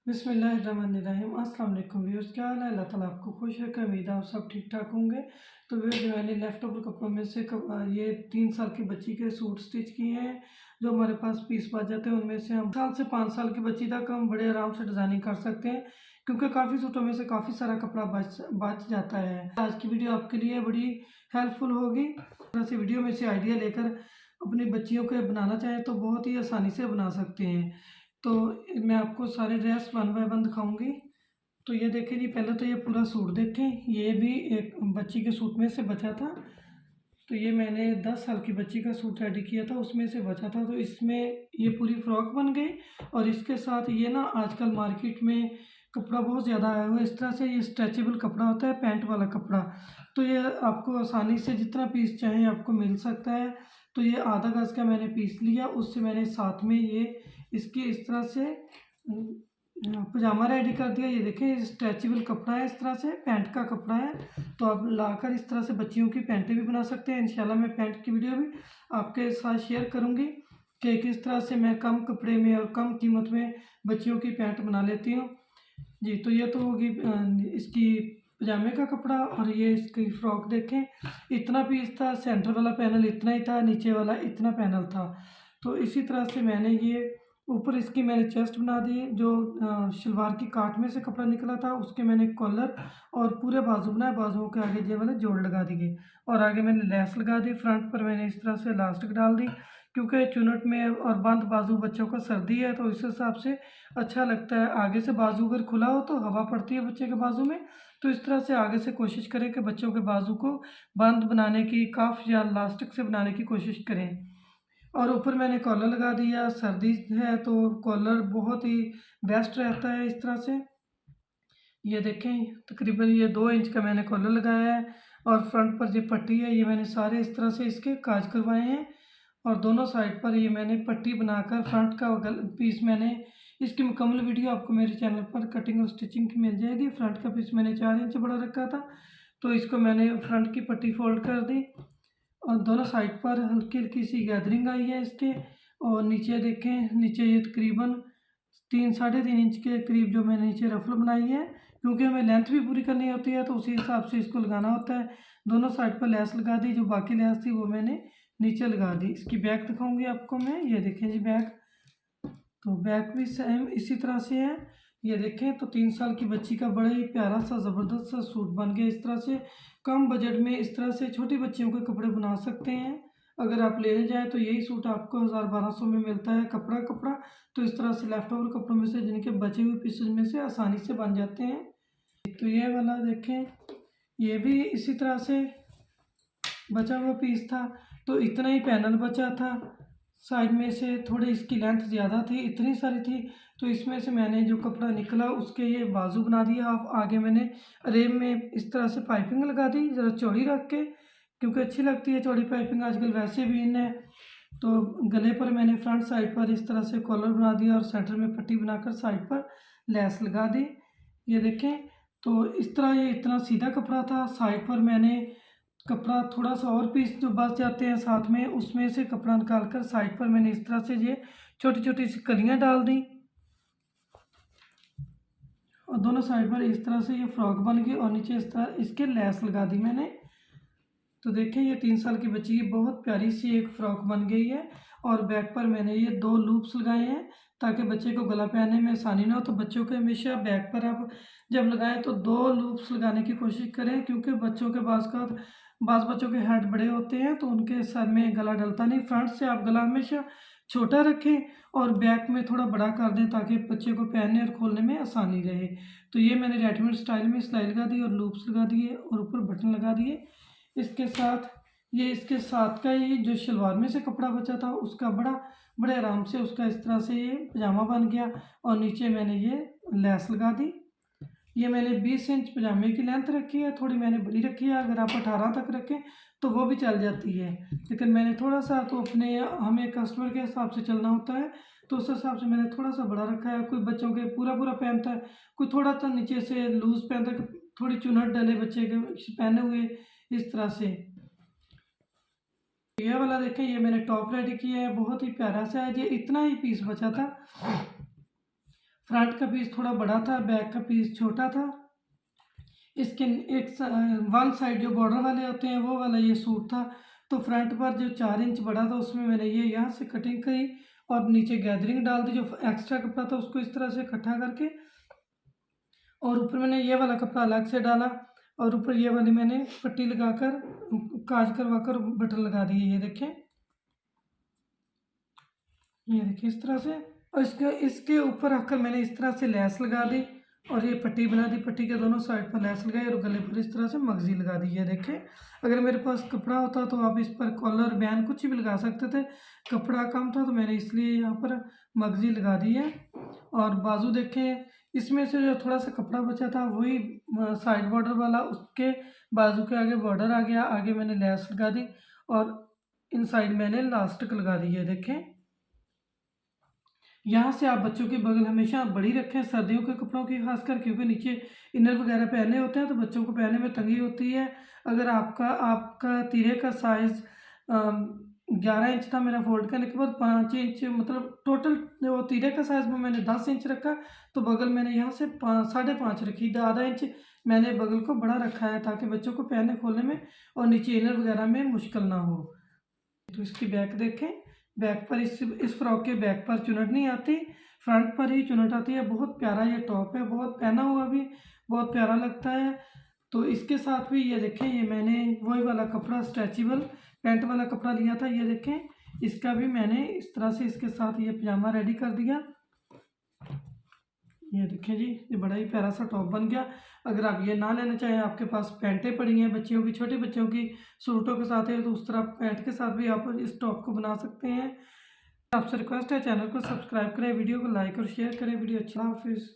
बिस्मिल्लाहिर्रहमानिर्रहीम। अस्सलाम वालेकुम व्यूअर्स, क्या हाल है? अल्लाह ताला आपको खुश रखे। उम्मीद है आप सब ठीक ठाक होंगे। तो व्यूअर्स, मैंने लेफ्ट ओवर कपड़ों में से ये 3 साल की बच्ची के सूट स्टिच किए हैं। जो हमारे पास पीस बच जाते हैं उनमें से हम 4 से 5 साल की बच्ची तक हम बड़े आराम से डिज़ाइनिंग कर सकते हैं, क्योंकि काफ़ी सूटों में से काफ़ी सारा कपड़ा बच जाता है। आज की वीडियो आपके लिए बड़ी हेल्पफुल होगी। इस तरह से वीडियो में से आइडिया लेकर अपनी बच्चियों के बनाना चाहें तो बहुत ही आसानी से बना सकते हैं। तो मैं आपको सारे ड्रेस वन बाय वन दिखाऊंगी। तो ये देखें जी, पहले तो ये पूरा सूट देखें। ये भी एक बच्ची के सूट में से बचा था। तो ये मैंने 10 साल की बच्ची का सूट रेडी किया था, उसमें से बचा था। तो इसमें ये पूरी फ्रॉक बन गई। और इसके साथ ये ना आजकल मार्केट में कपड़ा बहुत ज़्यादा आया हुआ है। इस तरह से ये स्ट्रेचेबल कपड़ा होता है, पैंट वाला कपड़ा। तो ये आपको आसानी से जितना पीस चाहें आपको मिल सकता है। तो ये आधा गज का मैंने पीस लिया, उससे मैंने साथ में ये इसकी इस तरह से पजामा रेडी कर दिया। ये देखें, स्ट्रेचेबल कपड़ा है, इस तरह से पैंट का कपड़ा है। तो आप लाकर इस तरह से बच्चियों की पैंटें भी बना सकते हैं। इंशाल्लाह मैं पैंट की वीडियो भी आपके साथ शेयर करूंगी कि किस तरह से मैं कम कपड़े में और कम कीमत में बच्चियों की पैंट बना लेती हूँ जी। तो ये तो होगी इसकी पजामे का कपड़ा। और ये इसकी फ्रॉक देखें, इतना पीस था, सेंटर वाला पैनल इतना ही था, नीचे वाला इतना पैनल था। तो इसी तरह से मैंने ये ऊपर इसकी मैंने चेस्ट बना दी। जो शलवार की काट में से कपड़ा निकला था उसके मैंने कॉलर और पूरे बाजू बनाए। बाजुओं के आगे ये वाले जोड़ लगा दिए और आगे मैंने लेस लगा दी। फ्रंट पर मैंने इस तरह से इलास्टिक डाल दी, क्योंकि चुनट में और बंद बाजू बच्चों को सर्दी है तो इस हिसाब से अच्छा लगता है। आगे से बाजू अगर खुला हो तो हवा पड़ती है बच्चे के बाजू में। तो इस तरह से आगे से कोशिश करें कि बच्चों के बाजू को बंद बनाने की, काफ या इलास्टिक से बनाने की कोशिश करें। और ऊपर मैंने कॉलर लगा दिया। सर्दी है तो कॉलर बहुत ही बेस्ट रहता है। इस तरह से ये देखें, तकरीबन ये 2 इंच का मैंने कॉलर लगाया है। और फ्रंट पर जो पट्टी है ये मैंने सारे इस तरह से इसके काज करवाए हैं। और दोनों साइड पर ये मैंने पट्टी बनाकर फ्रंट का पीस मैंने, इसकी मुकम्मल वीडियो आपको मेरे चैनल पर कटिंग और स्टिचिंग की मिल जाएगी। फ्रंट का पीस मैंने 4 इंच बड़ा रखा था, तो इसको मैंने फ्रंट की पट्टी फोल्ड कर दी। और दोनों साइड पर हल्की हल्की सी गैदरिंग आई है इसके। और नीचे देखें, नीचे ये तकरीबन 3-3.5 इंच के करीब जो मैंने नीचे रफल बनाई है, क्योंकि हमें लेंथ भी पूरी करनी होती है तो उसी हिसाब से इसको लगाना होता है। दोनों साइड पर लेस लगा दी, जो बाकी लेस थी वो मैंने नीचे लगा दी। इसकी बैक दिखाऊंगी आपको मैं। ये देखें जी बैक, तो बैक भी सेम इसी तरह से है। ये देखें, तो 3 साल की बच्ची का बड़ा ही प्यारा सा ज़बरदस्त सा सूट बन गया। इस तरह से कम बजट में इस तरह से छोटी बच्चियों के कपड़े बना सकते हैं। अगर आप लेने जाएँ तो यही सूट आपको 1000-1200 में मिलता है, कपड़ा कपड़ा। तो इस तरह से लेफ्ट ओवर कपड़ों में से जिनके बचे हुए पीसेज में से आसानी से बन जाते हैं। तो ये वाला देखें, ये भी इसी तरह से बचा हुआ पीस था। तो इतना ही पैनल बचा था, साइड में से थोड़ी इसकी लेंथ ज़्यादा थी, इतनी सारी थी। तो इसमें से मैंने जो कपड़ा निकला उसके ये बाजू बना दिया। आगे मैंने रेम में इस तरह से पाइपिंग लगा दी, ज़रा चौड़ी रख के, क्योंकि अच्छी लगती है चौड़ी पाइपिंग, आजकल वैसे भी इन है। तो गले पर मैंने फ्रंट साइड पर इस तरह से कॉलर बना दिया और सेंटर में पट्टी बनाकर साइड पर लेस लगा दी। ये देखें, तो इस तरह ये इतना सीधा कपड़ा था। साइड पर मैंने कपड़ा थोड़ा सा और पीस जो बच जाते हैं साथ में, उसमें से कपड़ा निकाल कर साइड पर मैंने इस तरह से ये छोटी छोटी सी कलियां डाल दी। और दोनों साइड पर इस तरह से ये फ्रॉक बन गई और नीचे इस तरह इसके लेस लगा दी मैंने। तो देखें, ये 3 साल की बच्ची की बहुत प्यारी सी एक फ़्रॉक बन गई है। और बैक पर मैंने ये 2 लूप्स लगाए हैं ताकि बच्चे को गला पहनने में आसानी ना हो। तो बच्चों के हमेशा बैक पर आप जब लगाएं तो 2 लूप्स लगाने की कोशिश करें, क्योंकि बच्चों के बाज़ बच्चों के हेड बड़े होते हैं तो उनके सर में गला डलता नहीं। फ्रंट से आप गला हमेशा छोटा रखें और बैक में थोड़ा बड़ा कर दें ताकि बच्चे को पहनने और खोलने में आसानी रहे। तो ये मैंने रेडीमेड स्टाइल में सिलाई लगा दी और लूप्स लगा दिए और ऊपर बटन लगा दिए। इसके साथ ये इसके साथ का ही जो शलवार में से कपड़ा बचा था उसका बड़े आराम से उसका इस तरह से ये पजामा बन गया। और नीचे मैंने ये लेस लगा दी। ये मैंने 20 इंच पजामे की लेंथ रखी है, थोड़ी मैंने बड़ी रखी है। अगर आप 18 तक रखें तो वो भी चल जाती है, लेकिन मैंने थोड़ा सा तो हमें कस्टमर के हिसाब से चलना होता है तो उस हिसाब से मैंने थोड़ा सा बड़ा रखा है। कोई बच्चों के पूरा पूरा पहनता है, कोई थोड़ा सा नीचे से लूज़ पहनता है, थोड़ी चुनट डले बच्चे के पहने हुए इस तरह से। ये वाला देखें, ये मैंने टॉप रेडी किया है, बहुत ही प्यारा सा है। ये इतना ही पीस बचा था। फ्रंट का पीस थोड़ा बड़ा था, बैक का पीस छोटा था। इसके वन साइड जो बॉर्डर वाले होते हैं वो वाला ये सूट था। तो फ्रंट पर जो 4 इंच बड़ा था उसमें मैंने ये यहाँ से कटिंग करी और नीचे गैदरिंग डाल दी। जो एक्स्ट्रा कपड़ा था उसको इस तरह से इकट्ठा करके और ऊपर मैंने ये वाला कपड़ा अलग से डाला और ऊपर ये वाली मैंने पट्टी लगाकर काज करवाकर बटन लगा दिए। ये देखें, ये देखिए इस तरह से। और इसके इसके ऊपर रखकर मैंने इस तरह से लेस लगा दी और ये पट्टी बना दी। पट्टी के दोनों साइड पर लेस लगाई और गले पर इस तरह से मगजी लगा दी। ये देखें, अगर मेरे पास कपड़ा होता तो आप इस पर कॉलर बैन कुछ भी लगा सकते थे। कपड़ा कम था तो मैंने इसलिए यहाँ पर मगजी लगा दी है। और बाजू देखें, इसमें से जो थोड़ा सा कपड़ा बचा था वही साइड बॉर्डर वाला, उसके बाजू के आगे बॉर्डर आ गया। आगे मैंने लेस लगा दी और इन साइड मैंने लास्टिक लगा दी है। देखें, यहाँ से आप बच्चों की बगल हमेशा बड़ी रखें सर्दियों के कपड़ों की खासकर, क्योंकि नीचे इनर वगैरह पहने होते हैं तो बच्चों को पहनने में तंगी होती है। अगर आपका आपका तीरे का साइज़ 11 इंच था, मेरा फोल्ड करने के बाद 5 इंच, मतलब टोटल जो तीरे का साइज़ में मैंने 10 इंच रखा, तो बगल मैंने यहाँ से 5.5 रखी। आधा इंच मैंने बगल को बड़ा रखा है ताकि बच्चों को पहनने खोलने में और नीचे इनर वगैरह में मुश्किल ना हो। तो इसकी बैक देखें, बैक पर इस फ्रॉक के बैक पर चुनट नहीं आती, फ्रंट पर ही चुनट आती है। बहुत प्यारा ये टॉप है, बहुत पहना हुआ भी बहुत प्यारा लगता है। तो इसके साथ भी ये देखें, ये मैंने वही वाला कपड़ा स्ट्रेचेबल पैंट वाला कपड़ा लिया था। ये देखें, इसका भी मैंने इस तरह से इसके साथ ये पजामा रेडी कर दिया। ये देखें जी, ये बड़ा ही प्यारा सा टॉप बन गया। अगर आप ये ना लेना चाहें, आपके पास पैंटें पड़ी हैं बच्चियों की, छोटे बच्चों की सूटों के साथ है, तो उस तरह पैंट के साथ भी आप इस टॉप को बना सकते हैं। आपसे रिक्वेस्ट है चैनल को सब्सक्राइब करें, वीडियो को लाइक और शेयर करें। वीडियो अच्छा, हाफिज़।